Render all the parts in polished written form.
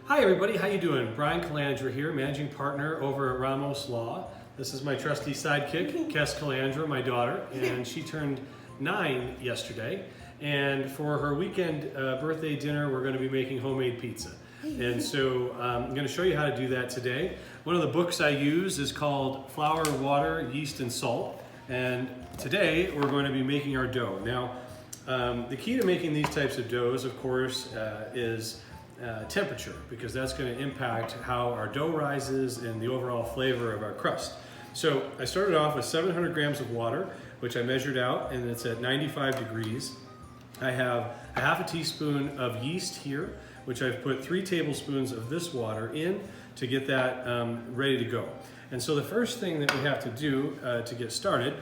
Hi everybody, how you doing? Brian Calandra here, managing partner over at Ramos Law. This is my trusty sidekick, Calandra, my daughter, and she turned 9 yesterday. And for her weekend birthday dinner, we're going to be making homemade pizza. And so I'm going to show you how to do that today. One of the books I use is called Flour, Water, Yeast, and Salt. And today we're going to be making our dough. Now, the key to making these types of doughs, of course, is temperature, because that's going to impact how our dough rises and the overall flavor of our crust. So I started off with 700 grams of water, which I measured out, and it's at 95 degrees. I have a half a teaspoon of yeast here, which I've put 3 tablespoons of this water in to get that ready to go. And so the first thing that we have to do to get started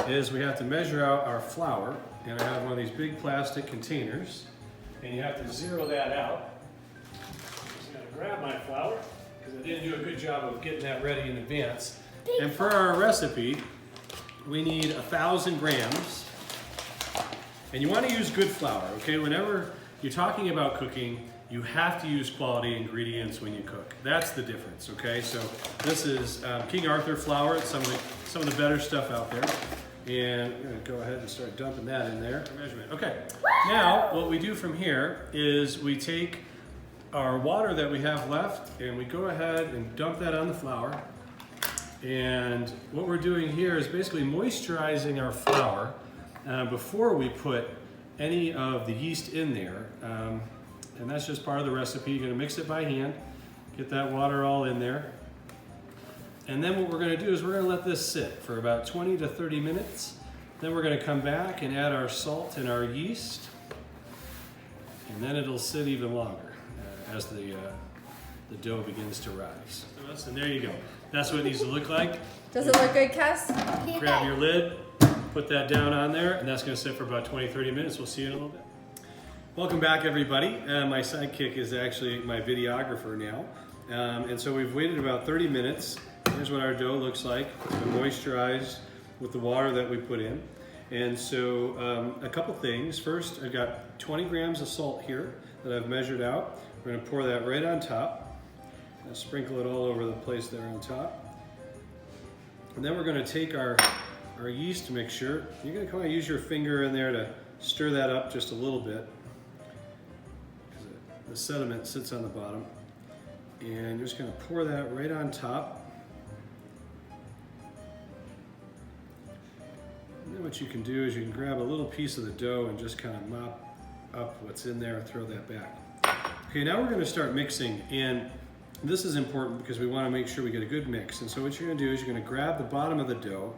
is we have to measure out our flour. And I have one of these big plastic containers, and you have to zero that out. I'm just going to grab my flour because I didn't do a good job of getting that ready in advance. And for our recipe, we need 1,000 grams. And you want to use good flour, okay? Whenever you're talking about cooking, you have to use quality ingredients when you cook. That's the difference, okay? So this is King Arthur flour. It's some of the better stuff out there. And we're going to go ahead and start dumping that in there. Measurement. Okay, now what we do from here is we take our water that we have left and we go ahead and dump that on the flour. And what we're doing here is basically moisturizing our flour before we put any of the yeast in there. And that's just part of the recipe. You're going to mix it by hand, get that water all in there. And then what we're going to do is we're going to let this sit for about 20 to 30 minutes. Then we're going to come back and add our salt and our yeast. And then it'll sit even longer as the dough begins to rise. And there you go. That's what it needs to look like. Does it look good, Cass? Grab your lid, put that down on there, and that's going to sit for about 20-30 minutes. We'll see you in a little bit. Welcome back, everybody. My sidekick is actually my videographer now. And so we've waited about 30 minutes. Here's what our dough looks like. It's been moisturized with the water that we put in. And so a couple things. First, I've got 20 grams of salt here that I've measured out. We're going to pour that right on top. I'll sprinkle it all over the place there on top. And then we're going to take our yeast mixture. You're going to kind of use your finger in there to stir that up just a little bit, because the sediment sits on the bottom. And you're just going to pour that right on top. And then what you can do is you can grab a little piece of the dough and just kind of mop up what's in there and throw that back. Okay, now we're going to start mixing, and this is important because we want to make sure we get a good mix. And so what you're going to do is you're going to grab the bottom of the dough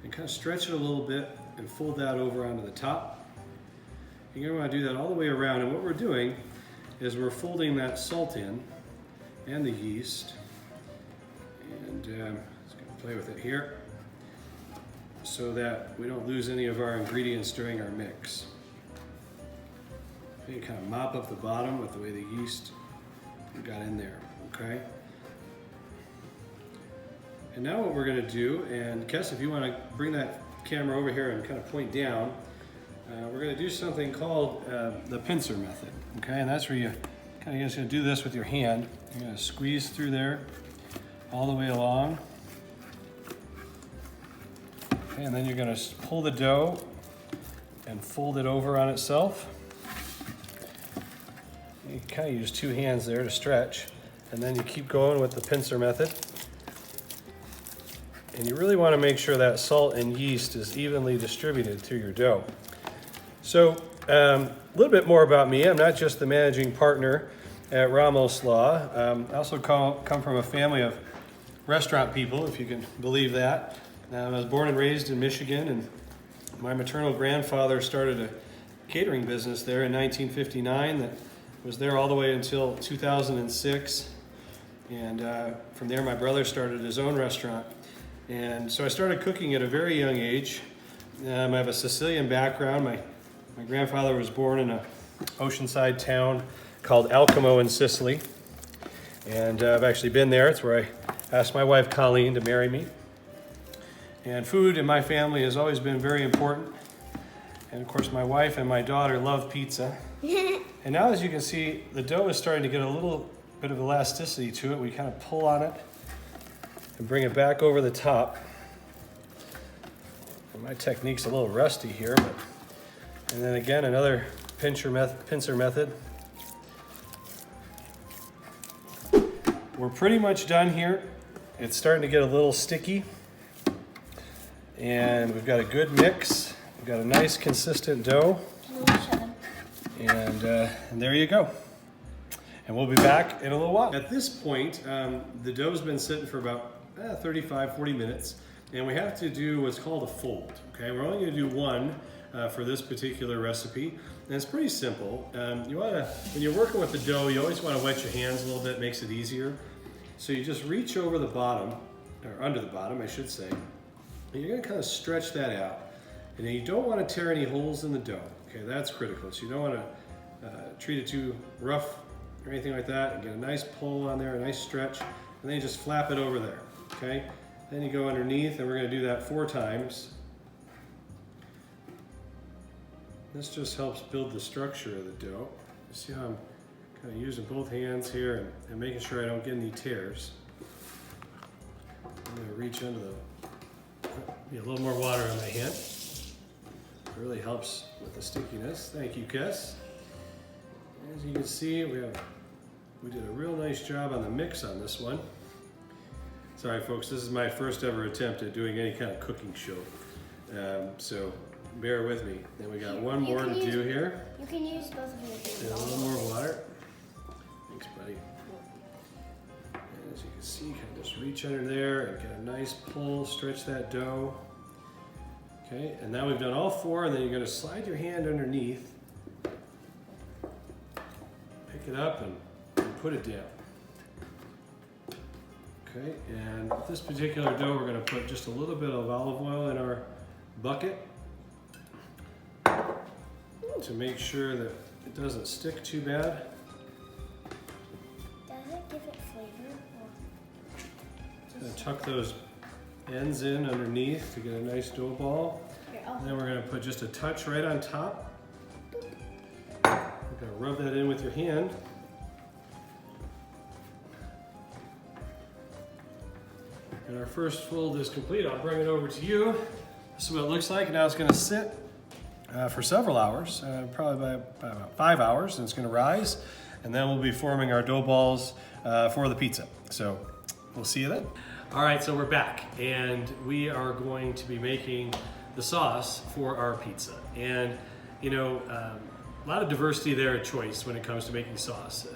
and kind of stretch it a little bit and fold that over onto the top. You're going to want to do that all the way around, and what we're doing is we're folding that salt in and the yeast, and just going to play with it here so that we don't lose any of our ingredients during our mix. You kind of mop up the bottom with the way the yeast got in there, okay? And now what we're going to do, and Kes, if you want to bring that camera over here and kind of point down, we're going to do something called the pincer method, okay? And that's where you kind of just going to do this with your hand. You're going to squeeze through there all the way along. Okay, and then you're going to pull the dough and fold it over on itself. You kind of use 2 hands there to stretch, and then you keep going with the pincer method. And you really want to make sure that salt and yeast is evenly distributed through your dough. So a little bit more about me. I'm not just the managing partner at Ramos Law. I also come from a family of restaurant people, if you can believe that. I was born and raised in Michigan, and my maternal grandfather started a catering business there in 1959 that was there all the way until 2006. And from there, my brother started his own restaurant. And so I started cooking at a very young age. I have a Sicilian background. My grandfather was born in an oceanside town called Alcamo in Sicily. And I've actually been there. It's where I asked my wife, Colleen, to marry me. And food in my family has always been very important. And of course, my wife and my daughter love pizza. And now, as you can see, the dough is starting to get a little bit of elasticity to it. We kind of pull on it and bring it back over the top. And my technique's a little rusty here, but, and then again, another pincer method. We're pretty much done here. It's starting to get a little sticky. And we've got a good mix. We've got a nice consistent dough. And there you go. And we'll be back in a little while. At this point, the dough's been sitting for about 35, 40 minutes. And we have to do what's called a fold. Okay, we're only gonna do one for this particular recipe. And it's pretty simple. When you're working with the dough, you always wanna wet your hands a little bit, makes it easier. So you just reach over the bottom, or under the bottom, I should say. And you're gonna kind of stretch that out. And then you don't want to tear any holes in the dough. Okay, that's critical. So you don't want to treat it too rough or anything like that. And get a nice pull on there, a nice stretch, and then you just flap it over there. Okay, then you go underneath, and we're gonna do that 4 times. This just helps build the structure of the dough. You see how I'm kind of using both hands here and making sure I don't get any tears. I'm gonna reach under the a little more water on my hand. It really helps with the stickiness. Thank you, Kes. As you can see, we did a real nice job on the mix on this one. Sorry, folks, this is my first ever attempt at doing any kind of cooking show. So bear with me. Then we got one more to do here. You can use both of your hands. And a little more water. Thanks, buddy. As you can see, kind of just reach under there and get a nice pull, stretch that dough. Okay, and now we've done all 4, and then you're going to slide your hand underneath, pick it up, and put it down. Okay, and with this particular dough, we're going to put just a little bit of olive oil in our bucket to make sure that it doesn't stick too bad. Tuck those ends in underneath to get a nice dough ball. And then we're going to put just a touch right on top. You're going to rub that in with your hand. And our first fold is complete. I'll bring it over to you. This is what it looks like. Now it's going to sit for several hours, probably by about 5 hours, and it's going to rise. And then we'll be forming our dough balls for the pizza. So we'll see you then. All right, so we're back, and we are going to be making the sauce for our pizza. And you know, a lot of diversity there at choice when it comes to making sauce,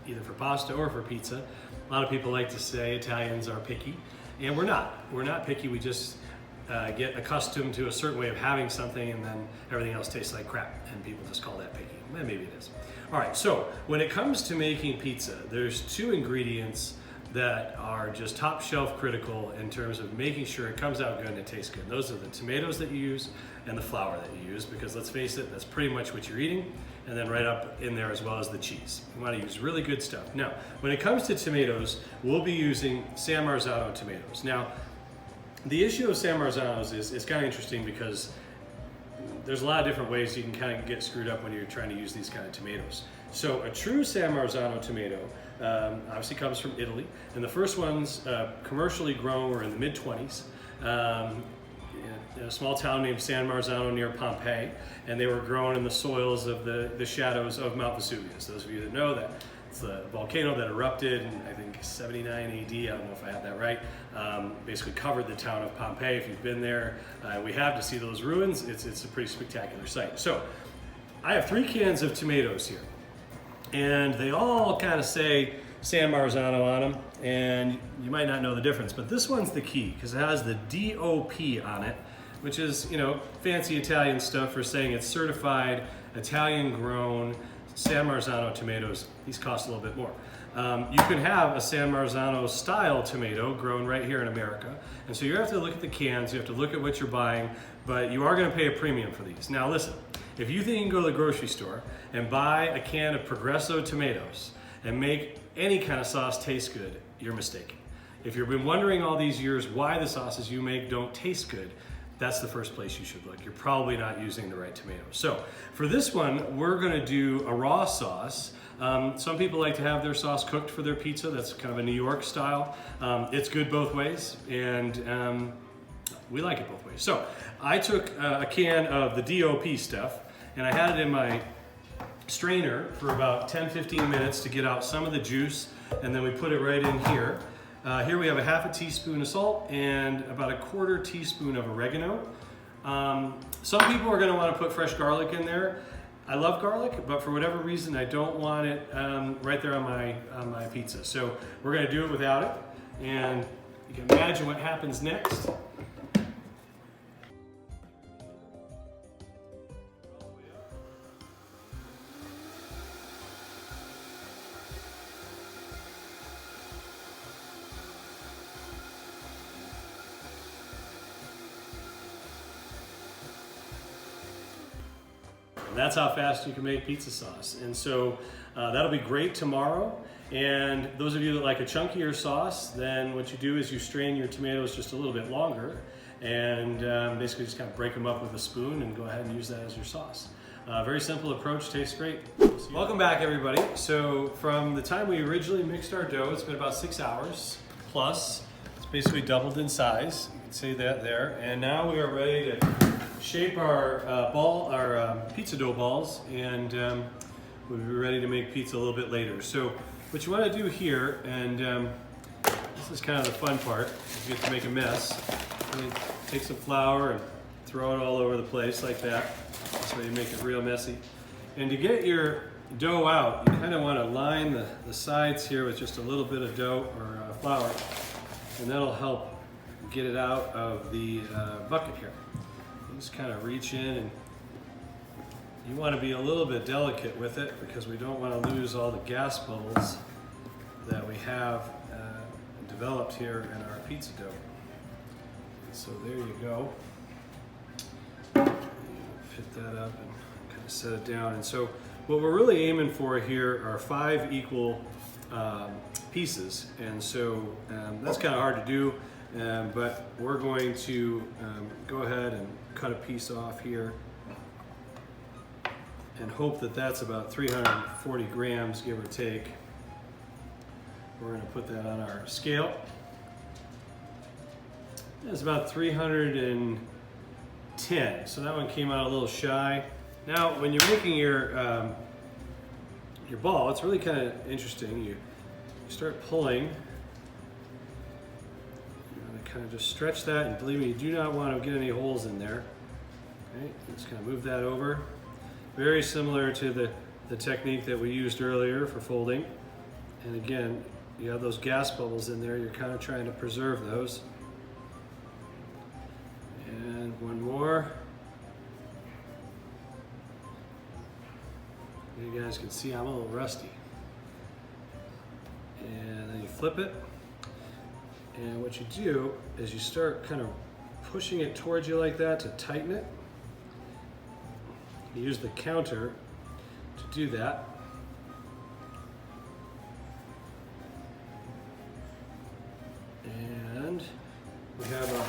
either for pasta or for pizza. A lot of people like to say Italians are picky, and we're not. We're not picky. We just get accustomed to a certain way of having something, and then everything else tastes like crap, and people just call that picky. Well, maybe it is. All right, so when it comes to making pizza, there's 2 ingredients that are just top shelf critical in terms of making sure it comes out good and it tastes good. Those are the tomatoes that you use and the flour that you use, because let's face it, that's pretty much what you're eating, and then right up in there as well as the cheese. You want to use really good stuff. Now, when it comes to tomatoes, we'll be using San Marzano tomatoes. Now, the issue of San Marzanos is it's kind of interesting because there's a lot of different ways you can kind of get screwed up when you're trying to use these kind of tomatoes. So a true San Marzano tomato obviously comes from Italy, and the first ones commercially grown were in the mid-20s in a small town named San Marzano near Pompeii, and they were grown in the soils of the shadows of Mount Vesuvius. Those of you that know that, it's the volcano that erupted in, I think, 79 AD, I don't know if I have that right, basically covered the town of Pompeii. If you've been there, we have to see those ruins. It's a pretty spectacular sight. So I have 3 cans of tomatoes here, and they all kind of say San Marzano on them, and you might not know the difference, but this one's the key because it has the DOP on it, which is, you know, fancy Italian stuff for saying it's certified Italian grown San Marzano tomatoes. These cost a little bit more. You can have a San Marzano style tomato grown right here in America, and so you have to look at the cans, you have to look at what you're buying, but you are going to pay a premium for these. Now listen, if you think you can go to the grocery store and buy a can of Progresso tomatoes and make any kind of sauce taste good, you're mistaken. If you've been wondering all these years why the sauces you make don't taste good, that's the first place you should look. You're probably not using the right tomatoes. So for this one, we're gonna do a raw sauce Some people like to have their sauce cooked for their pizza. That's kind of a New York style. It's good both ways, and we like it both ways. So I took a can of the DOP stuff, and I had it in my strainer for about 10-15 minutes to get out some of the juice, and then we put it right in here. Here we have a half a teaspoon of salt and about a quarter teaspoon of oregano. Some people are going to want to put fresh garlic in there. I love garlic, but for whatever reason I don't want it right there on my pizza. So we're going to do it without it, and you can imagine what happens next. That's how fast you can make pizza sauce. And so that'll be great tomorrow. And those of you that like a chunkier sauce, then what you do is you strain your tomatoes just a little bit longer and basically just kind of break them up with a spoon and go ahead and use that as your sauce. Very simple approach, tastes great. Welcome back, everybody. So from the time we originally mixed our dough, it's been about 6 hours plus. It's basically doubled in size. You can see that there. And now we are ready to shape our pizza dough balls, and we'll be ready to make pizza a little bit later. So what you want to do here, and this is kind of the fun part, you get to make a mess. You take some flour and throw it all over the place like that. So you make it real messy. And to get your dough out, you kind of want to line the sides here with just a little bit of dough or flour, and that'll help get it out of the bucket here. Just kind of reach in, and you want to be a little bit delicate with it because we don't want to lose all the gas bubbles that we have developed here in our pizza dough. So there you go. Fit that up and kind of set it down. And so what we're really aiming for here are 5 equal pieces, and so that's kind of hard to do, but we're going to go ahead and cut a piece off here and hope that that's about 340 grams, give or take. We're going to put that on our scale. That's about 310, so that one came out a little shy. Now when you're making your ball, it's really kind of interesting. You start pulling, kind of just stretch that, and believe me, you do not want to get any holes in there. Okay, just kind of move that over. Very similar to the technique that we used earlier for folding. And again, you have those gas bubbles in there, you're kind of trying to preserve those. And one more. You guys can see I'm a little rusty. And then you flip it. And what you do is you start kind of pushing it towards you like that to tighten it. You use the counter to do that. And we have a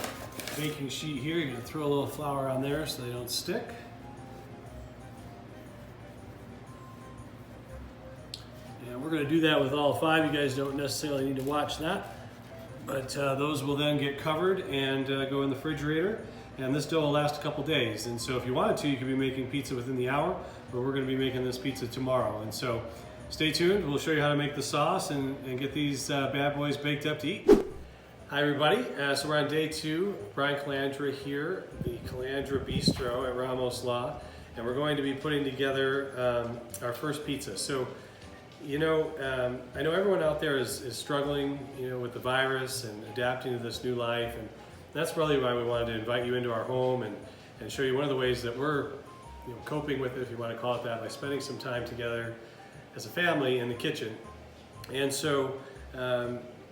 baking sheet here. You're going to throw a little flour on there so they don't stick. And we're going to do that with all 5. You guys don't necessarily need to watch that. But those will then get covered and go in the refrigerator. And this dough will last a couple days. And so if you wanted to, you could be making pizza within the hour, but we're going to be making this pizza tomorrow. And so stay tuned. We'll show you how to make the sauce and get these bad boys baked up to eat. Hi everybody. So we're on day 2. Brian Calandra here, the Calandra Bistro at Ramos Law. And we're going to be putting together our first pizza. So you know, I know everyone out there is struggling, with the virus and adapting to this new life, and that's really why we wanted to invite you into our home and show you one of the ways that we're coping with it, if you want to call it that, by spending some time together as a family in the kitchen. And so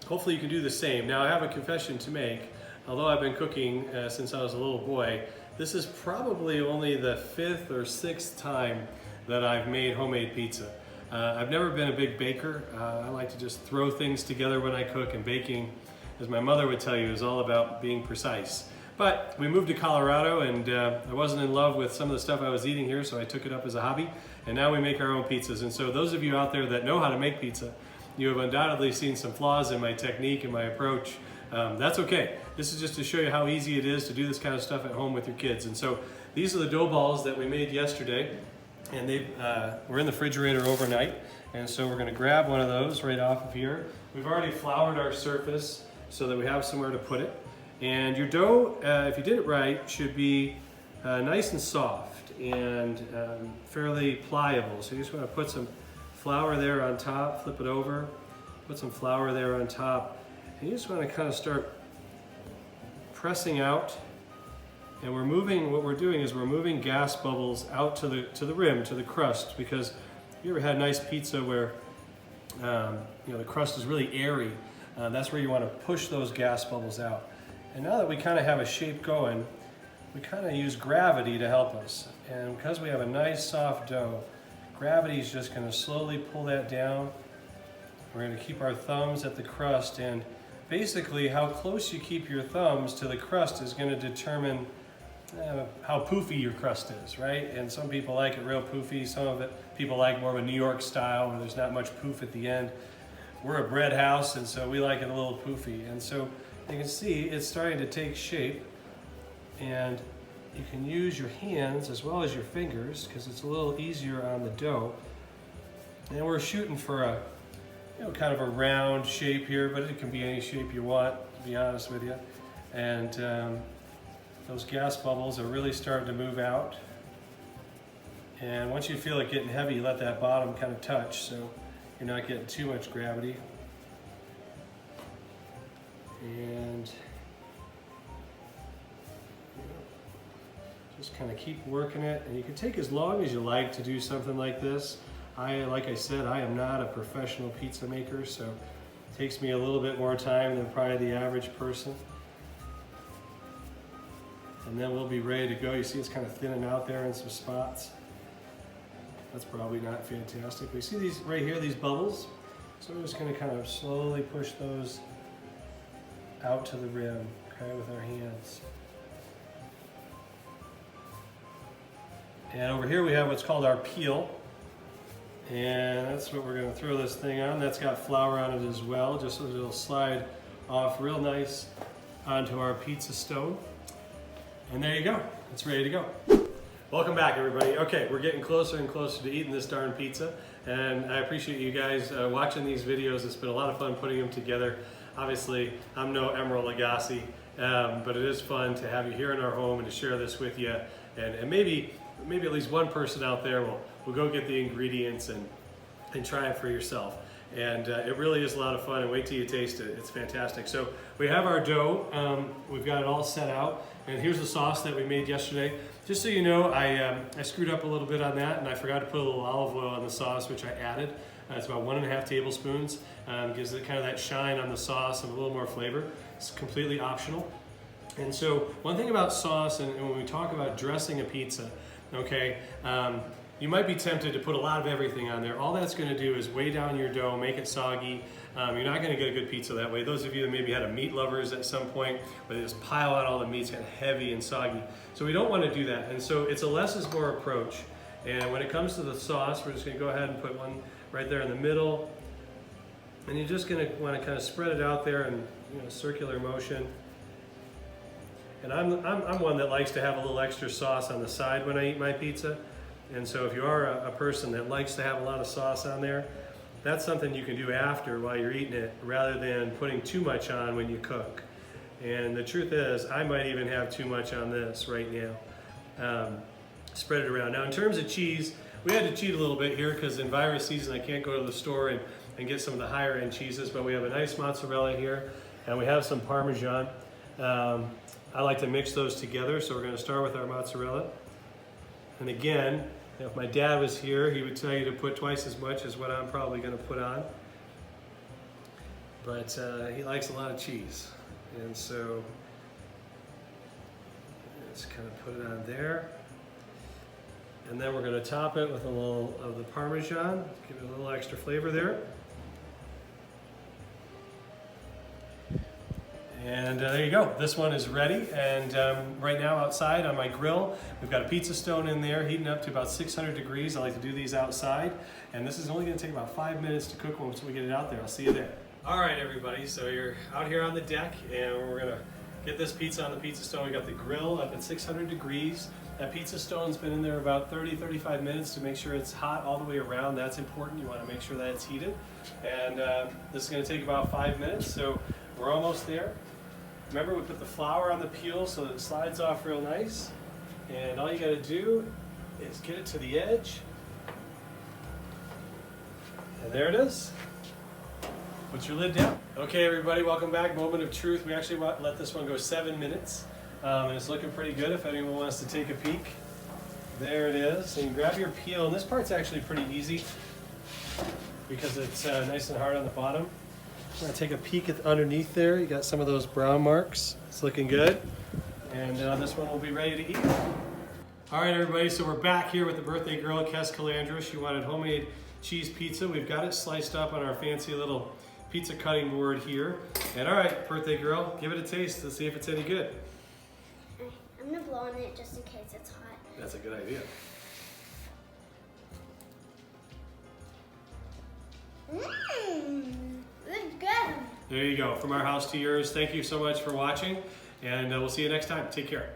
hopefully you can do the same. Now I have a confession to make. Although I've been cooking since I was a little boy, this is probably only the 5th or 6th time that I've made homemade pizza. I've never been a big baker. I like to just throw things together when I cook, and baking, as my mother would tell you, is all about being precise. But we moved to Colorado, and I wasn't in love with some of the stuff I was eating here, so I took it up as a hobby. And now we make our own pizzas. And so those of you out there that know how to make pizza, you have undoubtedly seen some flaws in my technique and my approach. That's okay. This is just to show you how easy it is to do this kind of stuff at home with your kids. And so these are the dough balls that we made yesterday, and they were in the refrigerator overnight. And so we're going to grab one of those right off of here. We've already floured our surface so that we have somewhere to put it. And your dough, if you did it right, should be nice and soft and fairly pliable. So you just want to put some flour there on top, flip it over, put some flour there on top, and you just want to kind of start pressing out. And we're moving, what we're doing is we're moving gas bubbles out to the rim, to the crust, because you ever had nice pizza where the crust is really airy? That's where you want to push those gas bubbles out. And now that we kind of have a shape going, we kind of use gravity to help us. And because we have a nice soft dough, gravity is just going to slowly pull that down. We're going to keep our thumbs at the crust, and basically how close you keep your thumbs to the crust is going to determine how poofy your crust is, right? And some people like it real poofy, some of it people like more of a New York style where there's not much poof at the end. We're a bread house, and so we like it a little poofy. And so you can see it's starting to take shape, and you can use your hands as well as your fingers because it's a little easier on the dough. And we're shooting for a kind of a round shape here, but it can be any shape you want, to be honest with you. And those gas bubbles are really starting to move out. And once you feel it getting heavy, you let that bottom kind of touch so you're not getting too much gravity. And just kind of keep working it. And you can take as long as you like to do something like this. Like I said, I am not a professional pizza maker, so it takes me a little bit more time than probably the average person. And then we'll be ready to go. You see it's kind of thinning out there in some spots. That's probably not fantastic. But you see these right here, these bubbles? So we're just going to kind of slowly push those out to the rim, okay, with our hands. And over here we have what's called our peel. And that's what we're going to throw this thing on. That's got flour on it as well, just so it'll slide off real nice onto our pizza stone. And there you go. It's ready to go. Welcome back, everybody. Okay, we're getting closer and closer to eating this darn pizza. And I appreciate you guys watching these videos. It's been a lot of fun putting them together. Obviously, I'm no Emeril Lagasse, but it is fun to have you here in our home and to share this with you. And maybe at least one person out there will go get the ingredients and try it for yourself. And it really is a lot of fun, and wait till you taste it. It's fantastic. So we have our dough. We've got it all set out. And here's the sauce that we made yesterday. Just so you know, I screwed up a little bit on that, and I forgot to put a little olive oil on the sauce, which I added. It's about 1.5 tablespoons. Gives it kind of that shine on the sauce and a little more flavor. It's completely optional. And so one thing about sauce, and when we talk about dressing a pizza, okay, you might be tempted to put a lot of everything on there. All that's going to do is weigh down your dough, make it soggy. You're not going to get a good pizza that way. Those of you that maybe had a meat lovers at some point, where they just pile on all the meats, kind of heavy and soggy. So we don't want to do that. And so it's a less is more approach. And when it comes to the sauce, we're just going to go ahead and put one right there in the middle. And you're just going to want to kind of spread it out there in circular motion. And I'm one that likes to have a little extra sauce on the side when I eat my pizza. And so if you are a person that likes to have a lot of sauce on there, that's something you can do after while you're eating it, rather than putting too much on when you cook. And the truth is, I might even have too much on this right now. Spread it around. Now in terms of cheese, we had to cheat a little bit here because in virus season I can't go to the store and get some of the higher end cheeses, but we have a nice mozzarella here and we have some Parmesan. I like to mix those together, so we're going to start with our mozzarella. And again, if my dad was here, he would tell you to put twice as much as what I'm probably going to put on. But he likes a lot of cheese. And so let's kind of put it on there. And then we're going to top it with a little of the Parmesan, give it a little extra flavor there. And there you go. This one is ready. And right now outside on my grill, we've got a pizza stone in there heating up to about 600 degrees. I like to do these outside. And this is only going to take about 5 minutes to cook once we get it out there. I'll see you there. All right, everybody. So you're out here on the deck, and we're going to get this pizza on the pizza stone. We got the grill up at 600 degrees. That pizza stone's been in there about 30-35 minutes to make sure it's hot all the way around. That's important. You want to make sure that it's heated. And this is going to take about 5 minutes, so we're almost there. Remember, we put the flour on the peel so that it slides off real nice. And all you got to do is get it to the edge. And there it is. Put your lid down. Okay, everybody, welcome back. Moment of truth. We actually let this one go 7 minutes. And it's looking pretty good if anyone wants to take a peek. There it is. And you grab your peel, and this part's actually pretty easy because it's nice and hard on the bottom. I'm going to take a peek at underneath there. You got some of those brown marks. It's looking good. And this one will be ready to eat. All right, everybody, so we're back here with the birthday girl, Calandra. She wanted homemade cheese pizza. We've got it sliced up on our fancy little pizza cutting board here. And all right, birthday girl, give it a taste. Let's see if it's any good. I'm gonna blow on it just in case it's hot. That's a good idea. It's good. There you go. From our house to yours. Thank you so much for watching, and we'll see you next time. Take care.